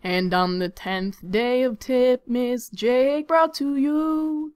And on the 10th day of Tipmas, Jake brought to you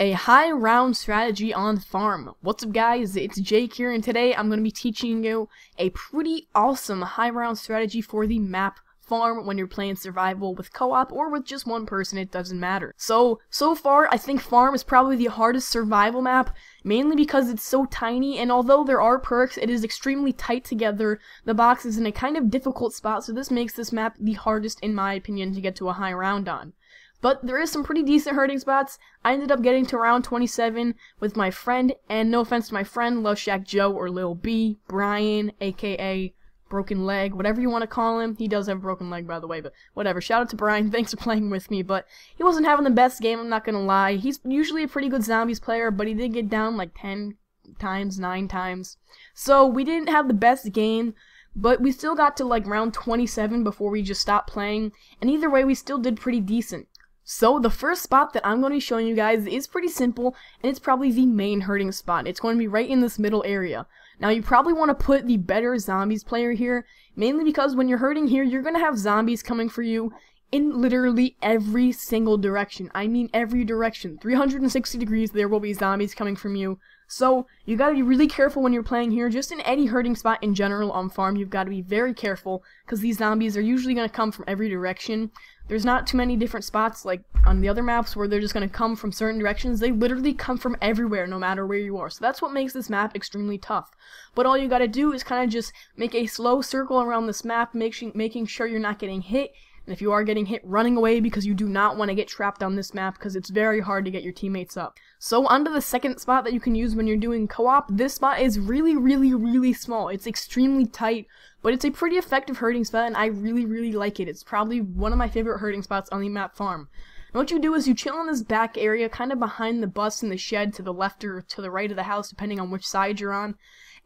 a high round strategy on farm. What's up guys, it's Jake here, and today I'm going to be teaching you a pretty awesome high round strategy for the map farm when you're playing survival with co-op or with just one person. It doesn't matter. So far I think farm is probably the hardest survival map, mainly because it's so tiny, and although there are perks, it is extremely tight together. The box is in a kind of difficult spot, so this makes this map the hardest in my opinion to get to a high round on. But there is some pretty decent herding spots. I ended up getting to round 27 with my friend, and no offense to my friend, Love Shack Joe or Lil B, Brian, aka Broken Leg, whatever you want to call him. He does have a broken leg, by the way, but whatever. Shout out to Brian, thanks for playing with me, but he wasn't having the best game, I'm not gonna lie. He's usually a pretty good zombies player, but he did get down like 10 times, 9 times. So we didn't have the best game, but we still got to like round 27 before we just stopped playing, and either way we still did pretty decent. So the first spot that I'm going to be showing you guys is pretty simple, and it's probably the main herding spot. It's going to be right in this middle area. Now you probably want to put the better zombies player here, mainly because when you're herding here, you're going to have zombies coming for you in literally every single direction. I mean every direction. 360 degrees there will be zombies coming from you. So you gotta be really careful when you're playing here. Just in any herding spot in general on farm, you've got to be very careful, because these zombies are usually going to come from every direction. There's not too many different spots like on the other maps where they're just going to come from certain directions. They literally come from everywhere no matter where you are. So that's what makes this map extremely tough. But all you got to do is kind of just make a slow circle around this map, making sure you're not getting hit. And if you are getting hit, running away, because you do not want to get trapped on this map, because it's very hard to get your teammates up. So onto the second spot that you can use when you're doing co-op. This spot is really small. It's extremely tight, but it's a pretty effective herding spot, and I really like it. It's probably one of my favorite herding spots on the map farm. And what you do is you chill in this back area, kind of behind the bus and the shed, to the left or to the right of the house, depending on which side you're on.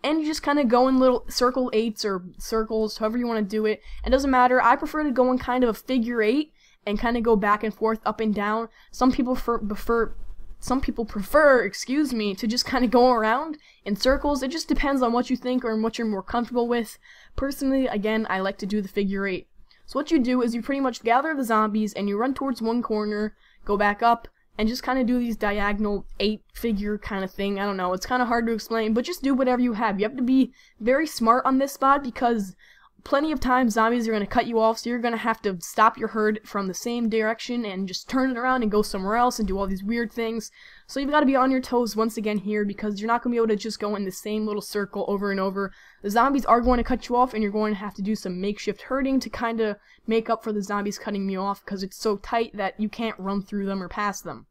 And you just kind of go in little circle 8s or circles, however you want to do it. It doesn't matter. I prefer to go in kind of a figure 8 and kind of go back and forth, up and down. Some people prefer, excuse me, to just kind of go around in circles. It just depends on what you think or what you're more comfortable with. Personally, again, I like to do the figure 8. So what you do is you pretty much gather the zombies and you run towards one corner, go back up, and just kind of do these diagonal 8-figure kind of thing. I don't know, it's kind of hard to explain, but just do whatever you have. You have to be very smart on this spot, because plenty of times zombies are going to cut you off, so you're going to have to stop your herd from the same direction and just turn it around and go somewhere else and do all these weird things. So you've got to be on your toes once again here, because you're not going to be able to just go in the same little circle over and over. The zombies are going to cut you off, and you're going to have to do some makeshift herding to kind of make up for the zombies cutting me off, because it's so tight that you can't run through them or past them.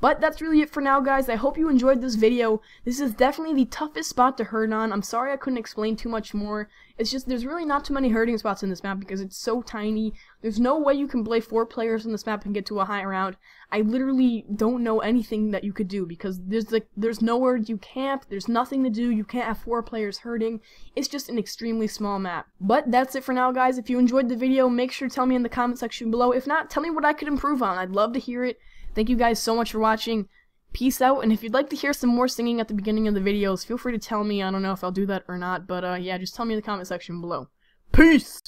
But that's really it for now, guys. I hope you enjoyed this video. This is definitely the toughest spot to herd on. I'm sorry I couldn't explain too much more. It's just there's really not too many herding spots in this map because it's so tiny. There's no way you can play 4 players on this map and get to a high round. I literally don't know anything that you could do, because there's nowhere you camp. There's nothing to do. You can't have 4 players herding. It's just an extremely small map. But that's it for now, guys. If you enjoyed the video, make sure to tell me in the comment section below. If not, tell me what I could improve on. I'd love to hear it. Thank you guys so much for watching. Peace out, and if you'd like to hear some more singing at the beginning of the videos, feel free to tell me. I don't know if I'll do that or not, but yeah, just tell me in the comment section below. Peace!